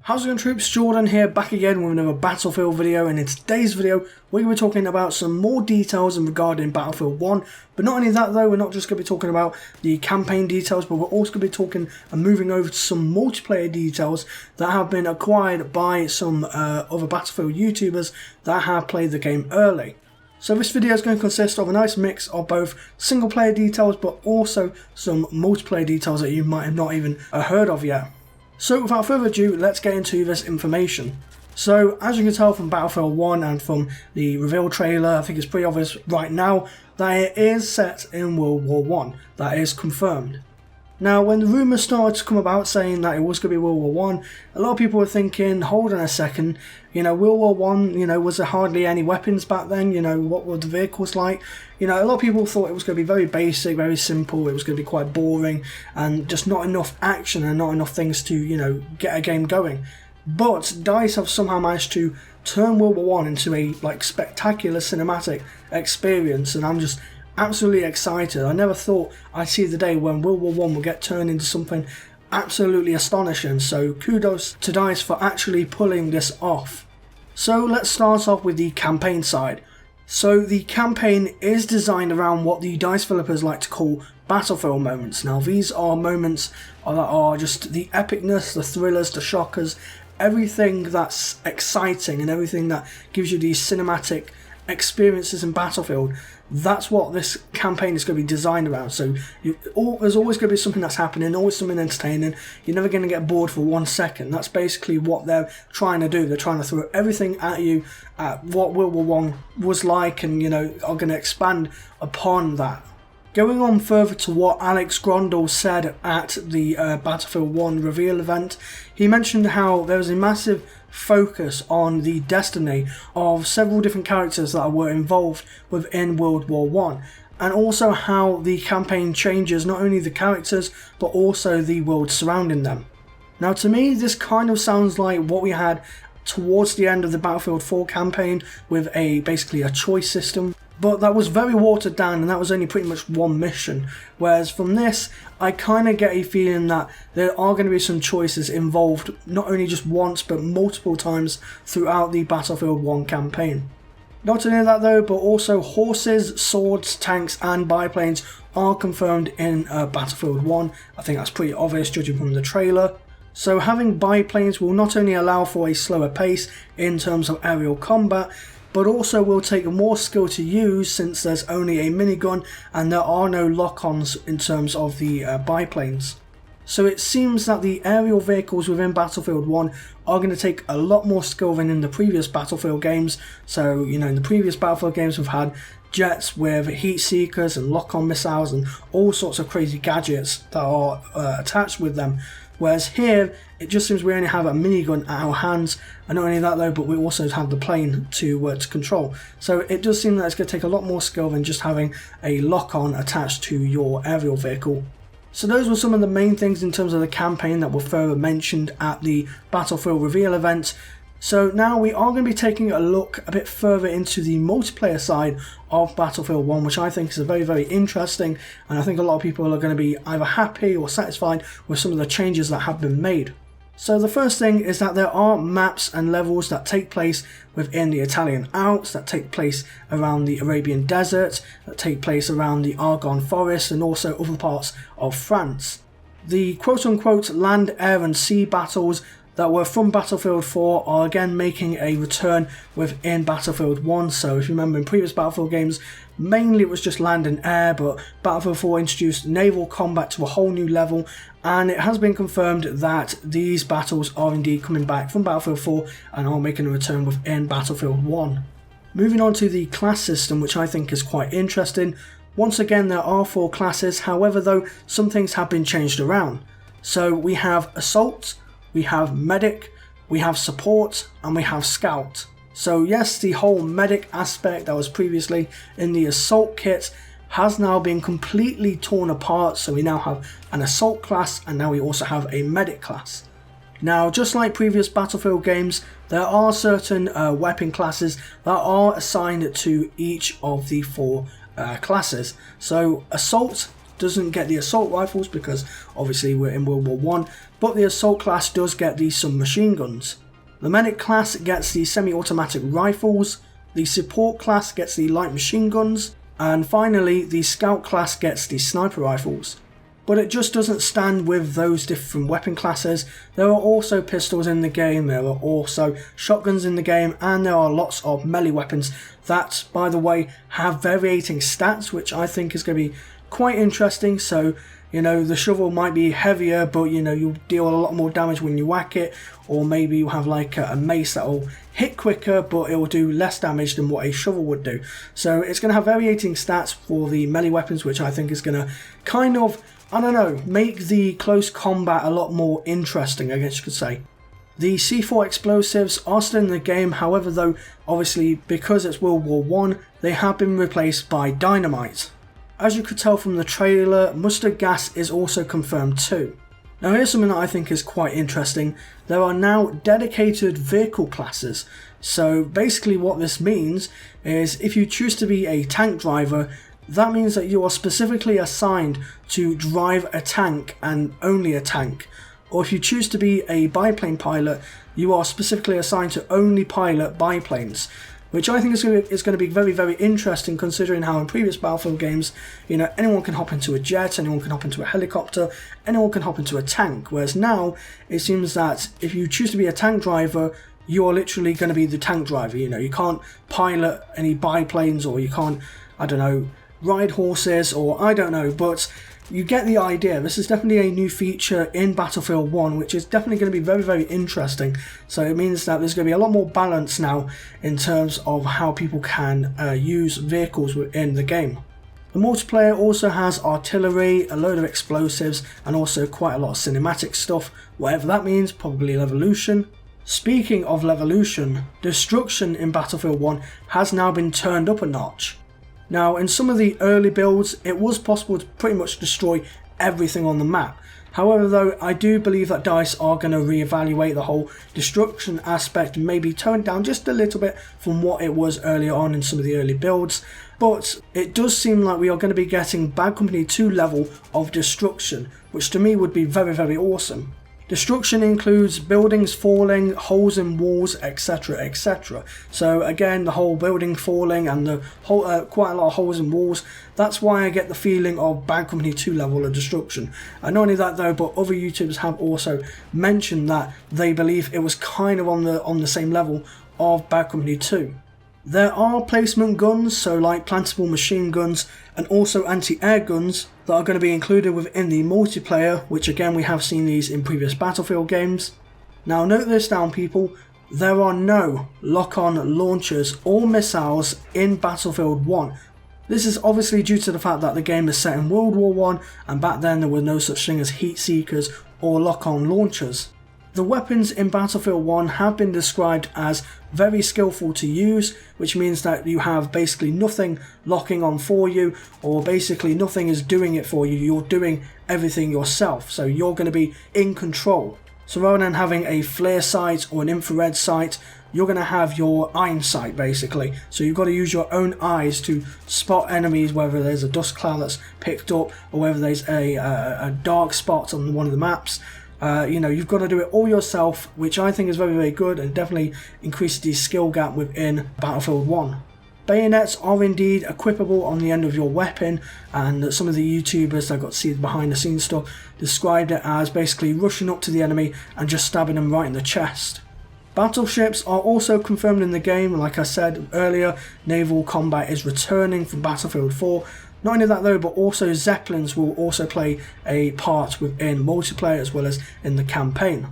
How's it going, troops? Jordan here, back again with another Battlefield video, and in today's video we're going to be talking about some more details regarding Battlefield 1. But not only that though, we're not just going to be talking about the campaign details, but we're also going to be talking and moving over to some multiplayer details that have been acquired by some other Battlefield YouTubers that have played the game early. So this video is going to consist of a nice mix of both single player details but also some multiplayer details that you might have not even heard of yet. So without further ado, let's get into this information. So as you can tell from Battlefield 1 and from the reveal trailer, I think it's pretty obvious right now that it is set in World War 1. That is confirmed. Now when the rumours started to come about saying that it was going to be World War 1, a lot of people were thinking, hold on a second, World War 1, was there hardly any weapons back then? What were the vehicles like? A lot of people thought it was going to be very basic, very simple, it was going to be quite boring and just not enough action and not enough things to, get a game going. But DICE have somehow managed to turn World War 1 into a spectacular cinematic experience, and I'm just absolutely excited. I never thought I'd see the day when World War 1 will get turned into something absolutely astonishing, so kudos to DICE for actually pulling this off. So let's start off with the campaign side. So the campaign is designed around what the DICE developers like to call Battlefield moments. Now these are moments that are just the epicness, the thrillers, the shockers, everything that's exciting and everything that gives you these cinematic experiences in Battlefield. That's what this campaign is going to be designed around. So there's always going to be something that's happening, always something entertaining. You're never going to get bored for 1 second. That's basically what they're trying to do. They're trying to throw everything at you at what World War 1 was like, and are going to expand upon that. Going on further to what Alex Grondel said at the Battlefield 1 reveal event, he mentioned how there was a massive focus on the destiny of several different characters that were involved within World War 1, and also how the campaign changes not only the characters but also the world surrounding them. Now to me this kind of sounds like what we had towards the end of the Battlefield 4 campaign with basically a choice system. But that was very watered down and that was only pretty much one mission. Whereas from this, I kind of get a feeling that there are going to be some choices involved, not only just once but multiple times throughout the Battlefield 1 campaign. Not only that though, but also horses, swords, tanks and biplanes are confirmed in Battlefield 1. I think that's pretty obvious judging from the trailer. So having biplanes will not only allow for a slower pace in terms of aerial combat, but also will take more skill to use since there's only a minigun and there are no lock-ons in terms of the biplanes. So it seems that the aerial vehicles within Battlefield 1 are going to take a lot more skill than in the previous Battlefield games. So, in the previous Battlefield games we've had jets with heat seekers and lock-on missiles and all sorts of crazy gadgets that are attached with them. Whereas here, it just seems we only have a minigun at our hands, and not only that though, but we also have the plane to control. So it does seem that it's going to take a lot more skill than just having a lock-on attached to your aerial vehicle. So those were some of the main things in terms of the campaign that were further mentioned at the Battlefield reveal event. So now we are going to be taking a look a bit further into the multiplayer side of Battlefield 1, which I think is very, very interesting, and I think a lot of people are going to be either happy or satisfied with some of the changes that have been made. So the first thing is that there are maps and levels that take place within the Italian Alps, that take place around the Arabian Desert, that take place around the Argonne Forest and also other parts of France. The quote-unquote land, air and sea battles that were from Battlefield 4 are again making a return within Battlefield 1. So if you remember in previous Battlefield games, mainly it was just land and air, but Battlefield 4 introduced naval combat to a whole new level, and it has been confirmed that these battles are indeed coming back from Battlefield 4 and are making a return within Battlefield 1. Moving on to the class system, which I think is quite interesting. Once again there are 4 classes, however though some things have been changed around. So we have Assault, we have Medic, we have Support, and we have Scout. So yes, the whole Medic aspect that was previously in the Assault kit has now been completely torn apart, so we now have an Assault class and now we also have a Medic class. Now just like previous Battlefield games, there are certain weapon classes that are assigned to each of the 4 classes. So Assault doesn't get the assault rifles because obviously we're in World War One, but the assault class does get the submachine guns. The medic class gets the semi-automatic rifles, the support class gets the light machine guns, and finally the scout class gets the sniper rifles. But it just doesn't stand with those different weapon classes. There are also pistols in the game, there are also shotguns in the game, and there are lots of melee weapons that, by the way, have varying stats, which I think is going to be quite interesting. So, you know, the shovel might be heavier, but you know, you'll deal a lot more damage when you whack it, or maybe you have like a mace that will hit quicker, but it will do less damage than what a shovel would do. So it's going to have varying stats for the melee weapons, which I think is going to kind of, I don't know, make the close combat a lot more interesting, I guess you could say. The C4 explosives are still in the game, however though, obviously because it's World War One, they have been replaced by dynamite. As you could tell from the trailer, mustard gas is also confirmed too. Now here's something that I think is quite interesting. There are now dedicated vehicle classes. So basically what this means is if you choose to be a tank driver, that means that you are specifically assigned to drive a tank and only a tank. Or if you choose to be a biplane pilot, you are specifically assigned to only pilot biplanes. Which I think is going to be very, very interesting, considering how in previous Battlefield games, you know, anyone can hop into a jet, anyone can hop into a helicopter, anyone can hop into a tank. Whereas now, it seems that if you choose to be a tank driver, you are literally going to be the tank driver. You know, you can't pilot any biplanes, or you can't, I don't know, ride horses, or I don't know, but you get the idea. This is definitely a new feature in Battlefield 1, which is definitely going to be very, very interesting. So it means that there's going to be a lot more balance now in terms of how people can use vehicles within the game. The multiplayer also has artillery, a load of explosives, and also quite a lot of cinematic stuff, whatever that means, probably Levolution. Speaking of Levolution, destruction in Battlefield 1 has now been turned up a notch. Now, in some of the early builds, it was possible to pretty much destroy everything on the map. However though, I do believe that DICE are going to reevaluate the whole destruction aspect and maybe tone it down just a little bit from what it was earlier on in some of the early builds. But it does seem like we are going to be getting Bad Company 2 level of destruction, which to me would be very, very awesome. Destruction includes buildings falling, holes in walls, etc, etc. So again, the whole building falling and the whole quite a lot of holes in walls, that's why I get the feeling of Bad Company 2 level of destruction. And not only that though, but other YouTubers have also mentioned that they believe it was kind of on the same level of Bad Company 2. There are placement guns, so like plantable machine guns and also anti-air guns that are going to be included within the multiplayer, which again we have seen these in previous Battlefield games. Now note this down people, there are no lock-on launchers or missiles in Battlefield 1. This is obviously due to the fact that the game is set in World War 1 and back then there were no such thing as heat seekers or lock-on launchers. The weapons in Battlefield 1 have been described as very skillful to use, which means that you have basically nothing locking on for you, or basically nothing is doing it for you, you're doing everything yourself, so you're going to be in control. So rather than having a flare sight or an infrared sight, you're going to have your iron sight basically, so you've got to use your own eyes to spot enemies, whether there's a dust cloud that's picked up or whether there's a dark spot on one of the maps. You know, you've got to do it all yourself, which I think is very, very good and definitely increases the skill gap within Battlefield 1. Bayonets are indeed equipable on the end of your weapon, and some of the YouTubers that got to see the behind the scenes stuff described it as basically rushing up to the enemy and just stabbing them right in the chest. Battleships are also confirmed in the game. Like I said earlier, naval combat is returning from Battlefield 4. Not only that though, but also Zeppelins will also play a part within multiplayer as well as in the campaign.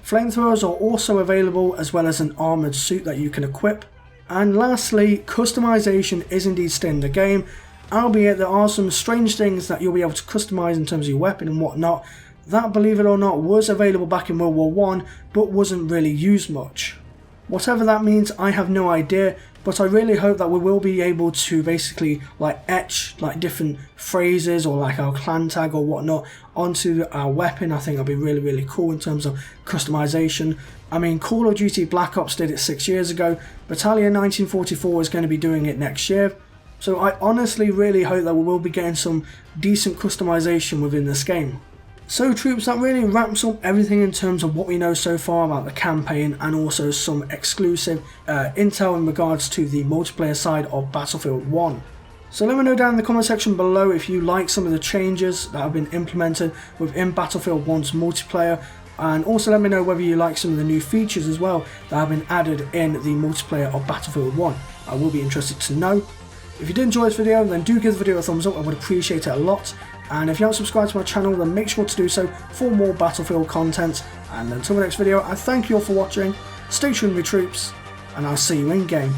Flamethrowers are also available, as well as an armoured suit that you can equip. And lastly, customization is indeed still in the game, albeit there are some strange things that you'll be able to customize in terms of your weapon and whatnot. That, believe it or not, was available back in World War 1, but wasn't really used much. Whatever that means, I have no idea, but I really hope that we will be able to basically like etch like different phrases or like our clan tag or whatnot onto our weapon. I think that'll be really, really cool in terms of customization. I mean, Call of Duty Black Ops did it 6 years ago. Battalion 1944 is going to be doing it next year. So I honestly really hope that we will be getting some decent customization within this game. So troops, that really wraps up everything in terms of what we know so far about the campaign, and also some exclusive intel in regards to the multiplayer side of Battlefield 1. So let me know down in the comment section below if you like some of the changes that have been implemented within Battlefield 1's multiplayer, and also let me know whether you like some of the new features as well that have been added in the multiplayer of Battlefield 1. I will be interested to know. If you did enjoy this video, then do give the video a thumbs up, I would appreciate it a lot. And if you haven't subscribed to my channel, then make sure to do so for more Battlefield content. And until the next video, I thank you all for watching, stay tuned with troops, and I'll see you in game.